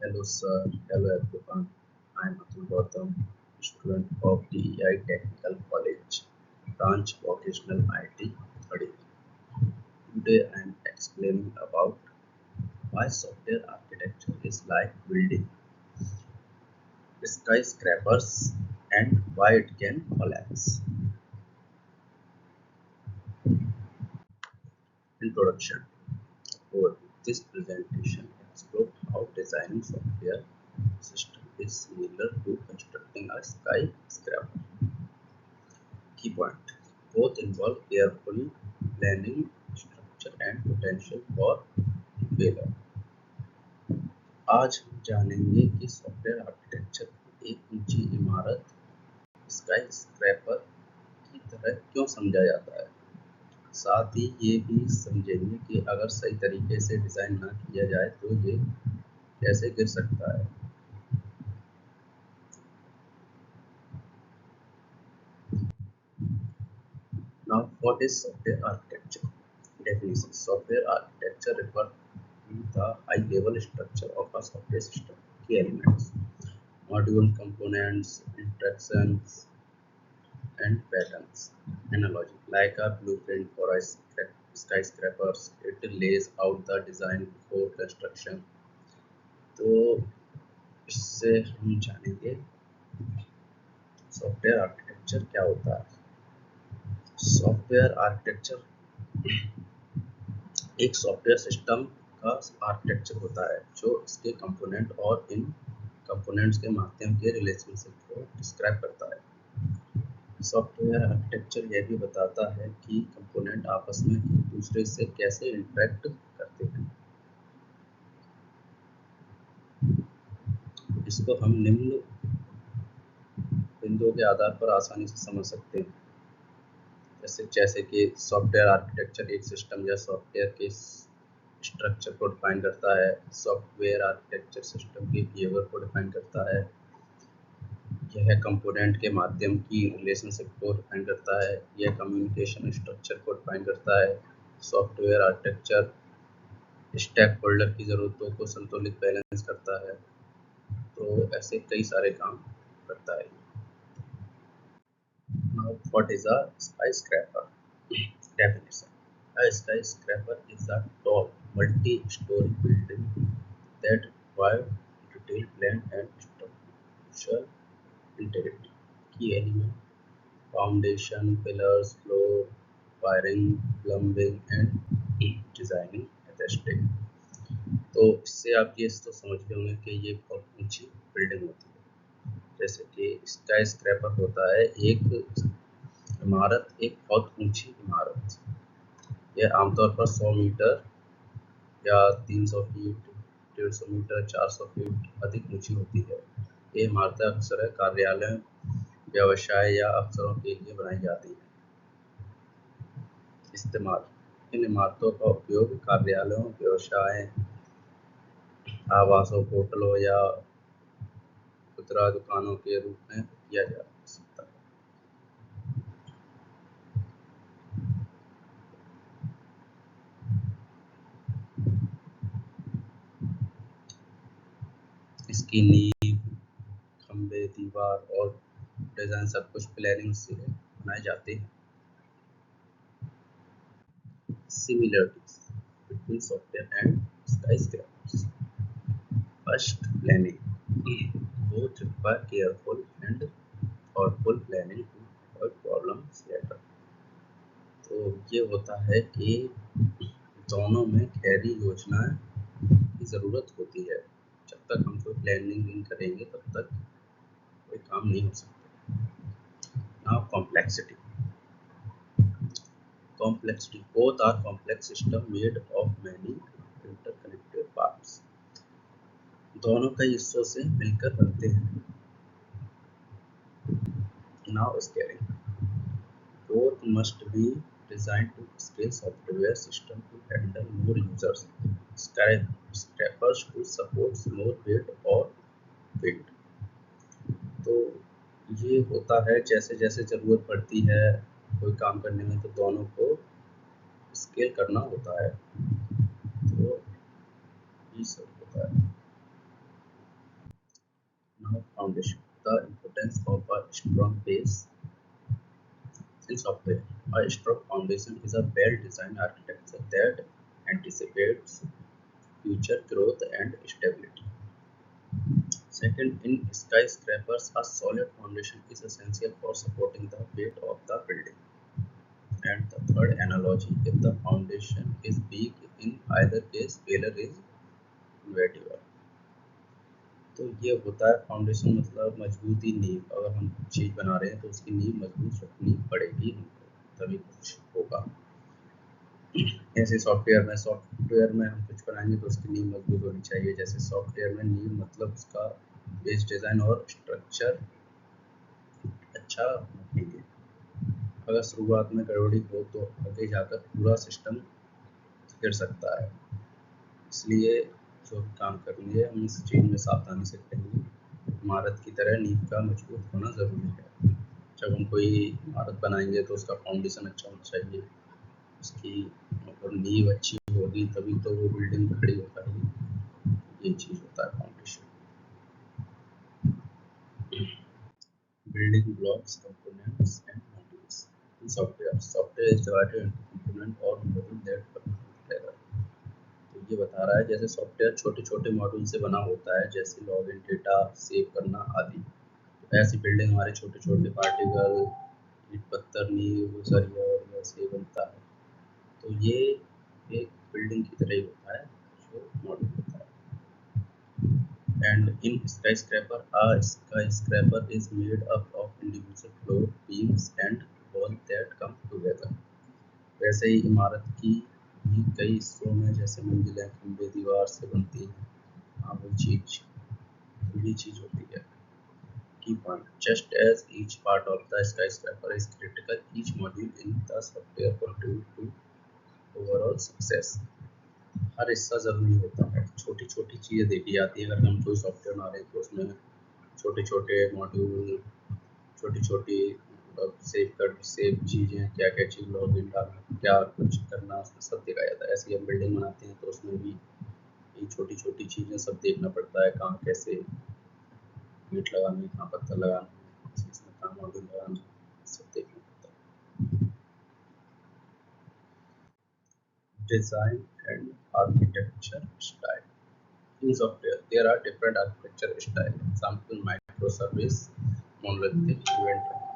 Hello sir, hello everyone. I am Atul Gautam, student of DEI Technical College, branch vocational IT, Third. Today I am explaining about why software architecture is like building skyscrapers and why it can collapse. Introduction. For this presentation explores how designing software system is similar to constructing a skyscraper. Key point: both involve careful planning, structure and potential for failure. आज हम जानेंगे कि software architecture को एक ऊंची इमारत स्काईस्क्रैपर की तरह क्यों समझा जाता है। साथ ही ये भी समझेंगे कि अगर सही तरीके से डिज़ाइन ना किया जाए तो ये कैसे गिर सकता है। Now, what is software architecture? Definition: software architecture refers to the high-level structure of a software system. Key elements: module, components, interactions, and patterns. Analogy: like a blueprint for a skyscraper, it lays out the design before construction. तो इससे हम जानेंगे software architecture क्या होता है। Software architecture एक software system का architecture होता है जो इसके कंपोनेंट और इन कंपोनेंट्स के माध्यम के रिलेशनशिप को डिस्क्राइब करता है। सॉफ्टवेयर आर्किटेक्चर यह भी बताता है कि कंपोनेंट आपस में एक दूसरे से कैसे इंटरेक्ट करते हैं। इसको हम निम्न बिंदुओं के आधार पर आसानी से समझ सकते हैं, जैसे कि सॉफ्टवेयर आर्किटेक्चर एक सिस्टम या सॉफ्टवेयर के स्ट्रक्चर को डिफाइन करता है। सॉफ्टवेयर आर्किटेक्चर सिस्टम के बिहेवियर को डिफाइन करता है। यह कंपोनेंट के माध्यम की रिलेशनशिप को डिफाइन करता है। यह कम्युनिकेशन स्ट्रक्चर को डिफाइन करता है। सॉफ्टवेयर आर्किटेक्चर स्टेक होल्डर की ज़रूरतों को संतुलित बैलेंस करता है। तो ऐसे कई सारे काम करता है। Now, what is a skyscraper? Definition: a skyscraper is a tall, multi-story building that requires detailed plan and structural integrity. Key elements: foundation, pillars, floor, wiring, plumbing, and designing aesthetic. तो इससे आप ये तो समझ गए होंगे कि ये बहुत ऊंची बिल्डिंग होती है। जैसे कि स्काईस्क्रैपर होता है एक इमारत, एक बहुत ऊंची इमारत। यह आमतौर पर 100 मीटर या 300 फीट, 150 मीटर, 400 फीट अधिक ऊंची होती है। ये इमारतें अक्सर कार्यालय, व्यवसाय या अफसरों के लिए बनाई जाती हैं। इस्तेमाल: इन इमारतों का उपयोग कार्यालयों, व्यवसाय, आवासों, होटलों या खुदरा दुकानों के रूप में किया जा सकता है। इसकी नींव, खंबे, दीवार और डिजाइन सब कुछ प्लानिंग से बनाए जाते हैं। Similarities between software and skyscrapers. First, planning. Both require careful and thoughtful planning to avoid problems later. तो ये होता है कि दोनों में गहरी योजना की ज़रूरत होती है। जब तक हम कोई प्लानिंग नहीं करेंगे तब तक कोई काम नहीं हो सकता। Now, complexity. Complexity: both are complex systems made of many interconnected parts. दोनों कई हिस्सों से मिलकर बनते हैं। Now, scaling. Both must be designed to scale software system to handle more users. Skyscrapers to support more weight or weight. तो ये होता है जैसे जैसे ज़रूरत पड़ती है कोई काम करने में, तो दोनों को स्केल करना होता है। तो ये सब होता है। foundation. The importance of a strong base in software. A strong foundation is a well-designed architecture that anticipates future growth and stability. Second, in skyscrapers, a solid foundation is essential for supporting the weight of the building. And the third analogy, if the foundation is weak in either case, failure is inevitable. तो ये होता है foundation, मतलब मजबूती नींव। अगर हम चीज़ बना रहे हैं तो उसकी नींव मजबूत रखनी पड़ेगी हमको, तभी कुछ होगा। ऐसे सॉफ्टवेयर में हम कुछ बनाएंगे तो उसकी नींव मजबूत होनी चाहिए। जैसे सॉफ्टवेयर में नींव मतलब उसका बेस डिज़ाइन और स्ट्रक्चर अच्छा रखेंगे। अगर शुरुआत में गड़बड़ी हो तो आगे जाकर पूरा सिस्टम गिर सकता है। इसलिए जो भी काम करेंगे हम इस चीज़ में सावधानी से करेंगे। इमारत की तरह नींव का मजबूत होना ज़रूरी है। जब हम कोई इमारत बनाएंगे तो उसका फाउंडेशन अच्छा होना चाहिए, उसकी मतलब नींव अच्छी होगी तभी तो वो बिल्डिंग खड़ी हो पाएगी। ये चीज़ होता है foundation. Building blocks, components and modules. In software is divided into component or module that come together. तो ये बता रहा है जैसे सॉफ्टवेयर छोटे छोटे मॉड्यूल से बना होता है, जैसे लॉगिन, डेटा सेव करना आदि। तो ऐसी बिल्डिंग हमारे छोटे छोटे पार्टिकल, ईंट पत्थर, नींव, सरिया और ऐसे बनता है। तो ये एक बिल्डिंग की तरह ही होता है जो मॉड्यूल होता है। And in skyscraper, a skyscraper is made up of individual floor, beams and walls that come together. वैसे ही इमारत की भी कई हिस्सों में जैसे मंजिलें, खंभे, दीवार से बनती हैं। हाँ, वो चीज होती है। Key point: just as each part of the skyscraper is critical, each module in the software contributes to overall success. हर हिस्सा ज़रूरी होता है। छोटी छोटी चीज़ें देखी जाती हैं। अगर हम कोई सॉफ्टवेयर बना रहे हैं तो उसमें छोटे छोटे मॉड्यूल, छोटी छोटी सेव चीज़ें, क्या क्या चीज़ लॉगिन डालना, क्या कुछ करना, उसमें सब देखा जाता है। ऐसे ही हम बिल्डिंग बनाते हैं तो उसमें भी ये छोटी छोटी चीज़ें सब देखना पड़ता है। कहाँ कैसे ईंट लगानी, कहाँ पत्थर लगाना, इसमें कहाँ मॉड्यूल लगाना, सब देखना पड़ता है। Design and architecture style. In software, there are different architecture styles. Example: microservice, monolithic, event-driven.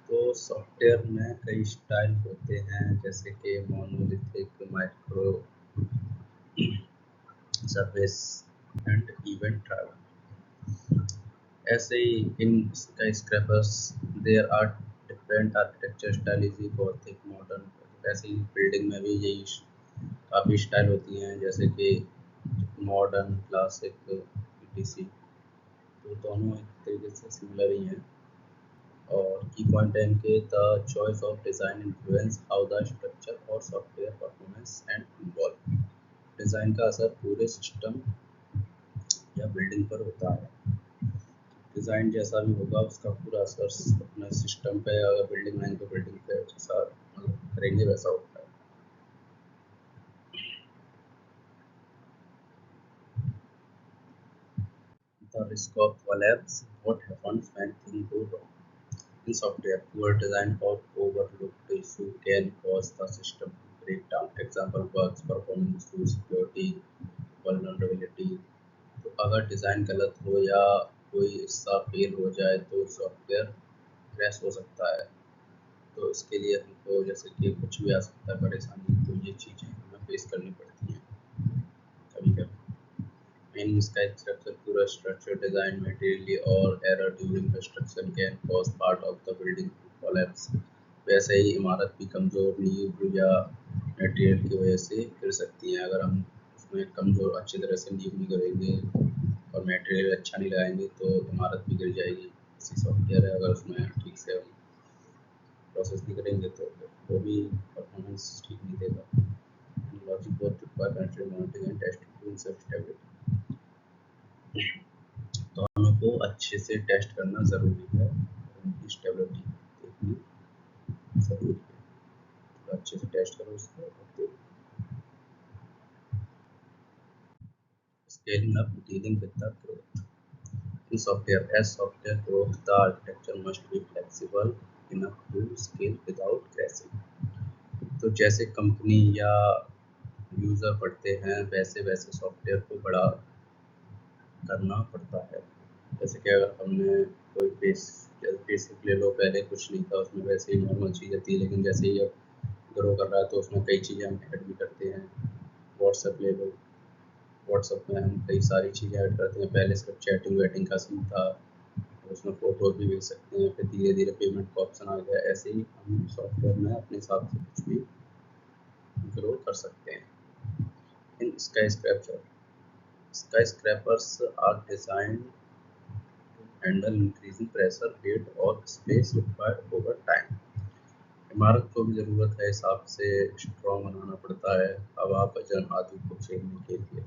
तो सॉफ्टवेयर में कई स्टाइल होते हैं, जैसे कि monolithic, micro service and event driven. ऐसे ही इन skyscrapers there are different architecture style, easy, Gothic, modern. ऐसे ही building में भी यही काफ़ी स्टाइल होती हैं, जैसे कि मॉडर्न, क्लासिक, ईटीसी। तो दोनों एक तरीके से सिमिलर ही हैं। और की पॉइंट है इनके: the choice of design influence how the structure और software performance and involve. Design का असर पूरे सिस्टम या बिल्डिंग पर होता है। डिज़ाइन जैसा भी होगा उसका पूरा असर अपने सिस्टम पे, अगर बिल्डिंग बनाएंगे तो बिल्डिंग पे जैसा मतलब करेंगे वैसा होता है। The risk of collapse: what happens when things go wrong? In software, poor design or overlooked issue can cause the system to break down. Example: bugs, performance issues, security vulnerability। तो अगर design गलत हो या कोई हिस्सा fail हो जाए तो सॉफ्टवेयर क्रैश हो सकता है। तो इसके लिए हमको जैसे कि कुछ भी आ सकता है परेशानी, तो ये चीज़ें हमें फेस करनी पड़ती हैं कभी कभी। In skyscraper, poor structure design, materially or error during construction can cause part of the building to collapse. वैसे ही इमारत भी कमज़ोर नींव या मटेरियल की वजह से गिर सकती हैं। अगर हम उसमें कमज़ोर अच्छी तरह से नींव नहीं करेंगे और मटेरियल अच्छा नहीं लगाएंगे तो इमारत भी गिर जाएगी। इसी सॉफ्टवेयर है, अगर उसमें ठीक से हम प्रोसेस नहीं करेंगे तो वो भी परफॉर्मेंस ठीक नहीं देगा। Logic both require control, monitoring and testing to ensure stability. तो हमको अच्छे से टेस्ट करना ज़रूरी है, उनकी स्टेबिलिटी देखनी ज़रूरी है। तो अच्छे से टेस्ट करो उसको और देखो। Scaling up, dealing with the growth. in software. As software grows, the architecture must be flexible enough to scale without crashing. तो जैसे कंपनी या यूज़र बढ़ते हैं वैसे वैसे सॉफ्टवेयर को बड़ा करना पड़ता है। जैसे कि अगर हमने कोई बेसिक ले लो, पहले कुछ नहीं था उसमें, वैसे ही नॉर्मल चीज़ें थी, लेकिन जैसे ही अब ग्रो कर रहा है तो उसमें कई चीज़ें हम ऐड भी करते हैं। व्हाट्सएप ले लो, व्हाट्सएप में हम कई सारी चीज़ें ऐड करते हैं। पहले सिर्फ चैटिंग वैटिंग का सीन था, उसमें फ़ोटो भी भेज सकते हैं, फिर धीरे धीरे पेमेंट का ऑप्शन आ गया। ऐसे ही हम सॉफ्टवेयर में अपने हिसाब से कुछ भी ग्रो कर सकते हैं। इन skyscrapers are designed to handle increasing pressure, weight और space required over time. इमारत को भी ज़रूरत है हिसाब से स्ट्रॉन्ग बनाना पड़ता है हवा, वजन आदि को झेलने के लिए।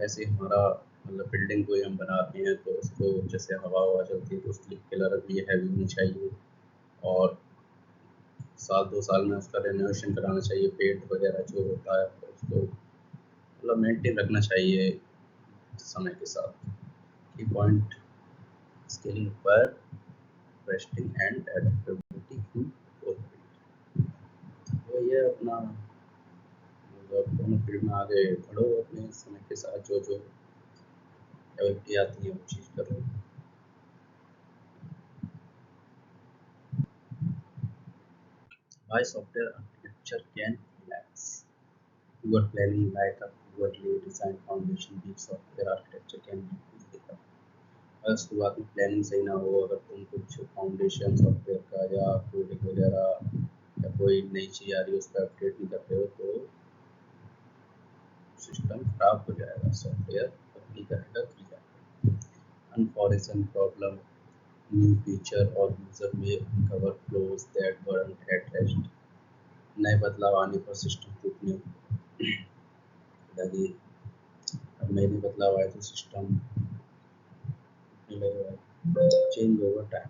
ऐसे ही हमारा मतलब बिल्डिंग कोई हम बना रहे हैं तो उसको जैसे हवा चलती है तो उसके लिए पिलर भी हैवी होनी चाहिए, और साल 2 साल में उसका रेनोवेशन कराना चाहिए। पेंट वगैरह जो होता है तो उसको मतलब मेंटेन रखना चाहिए समय के साथ। की पॉइंट स्केलिंग पर रेस्टिंग एंड एडेप्टेबिलिटी की ओर। तो ये अपना मतलब दोनों फील्ड में आगे बढ़ो, अपने समय के साथ जो जो एबिलिटी आती है वो चीज़ करो। Why software architecture can collapse? Poor planning, like a poorly designed foundation, weak software architecture can be easily. अगर शुरुआत में प्लानिंग सही ना हो, अगर तुम कुछ फाउंडेशन सॉफ्टवेयर का या कोडिंग वगैरह या कोई नई चीज़ आ रही है उस पर अपडेट नहीं कर रहे हो तो सिस्टम खराब हो जाएगा, सॉफ्टवेयर अपनी करेगा clear. Unfortunate problem, new feature और यूजर में cover flows that weren't addressed। नए बदलाव आने पर सिस्टम टूटने लगी। अब नए नए बदलाव आए तो सिस्टम टूटने लगेगा। Change over time,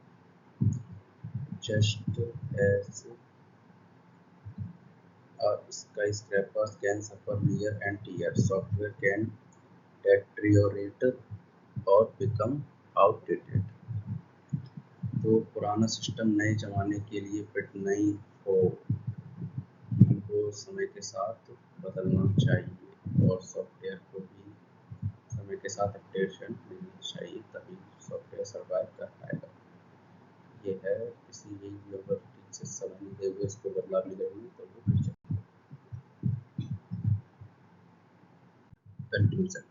just as skyscrapers can suffer wear and tear, software can deteriorate और become outdated। तो पुराना सिस्टम नए ज़माने के लिए फिट नहीं हो, हमको समय के साथ बदलना चाहिए और सॉफ्टवेयर को भी समय के साथ अपडेशन मिलनी चाहिए, तभी सॉफ्टवेयर सर्वाइव कर पाएगा। ये है, इसीलिए अगर ठीक से समय नहीं देंगे इसको बदलाव मिलेगा तो वो गिर जाएगा। Conclusion: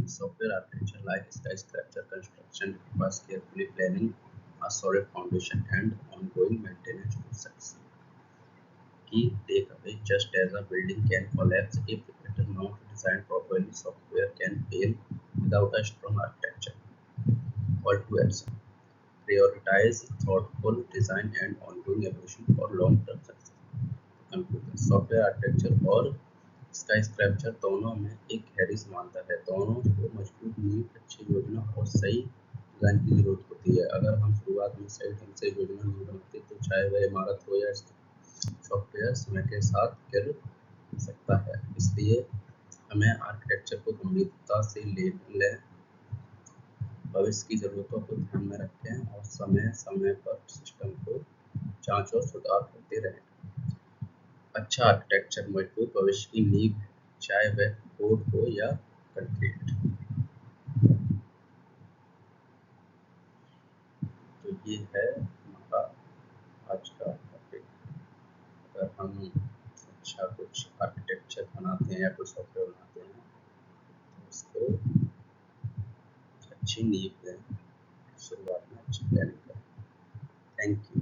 software architecture, like skyscraper construction, requires carefully planning, a solid foundation, and ongoing maintenance to succeed. Key takeaway: just as a building can collapse if it is not designed properly, software can fail without a strong architecture. Call to action: prioritize thoughtful design and ongoing evolution for long-term success. Conclusion: software architecture और स्काईस्क्रैपर दोनों में एक गहरी समानता है। दोनों को मजबूत नींव, अच्छी योजना और सही डिजाइन की जरूरत होती है। अगर हम शुरुआत में सही ढंग से योजना नहीं बनाते तो चाहे वह इमारत हो या सॉफ्टवेयर समय के साथ गिर सकता है। इसलिए हमें आर्किटेक्चर को गंभीरता से लें, भविष्य की ज़रूरतों को ध्यान में रखें और समय समय पर सिस्टम को जांच और सुधार करते रहें। अच्छा आर्किटेक्चर मजबूत भविष्य की नींव है, चाहे वह कोड हो या कंक्रीट। तो ये है हमारा आज का टॉपिक। अगर हम अच्छा कुछ आर्किटेक्चर बनाते हैं या कुछ सॉफ्टवेयर बनाते हैं तो उसको अच्छी नींव दें, शुरुआत में अच्छी प्लानिंग करें। Thank you.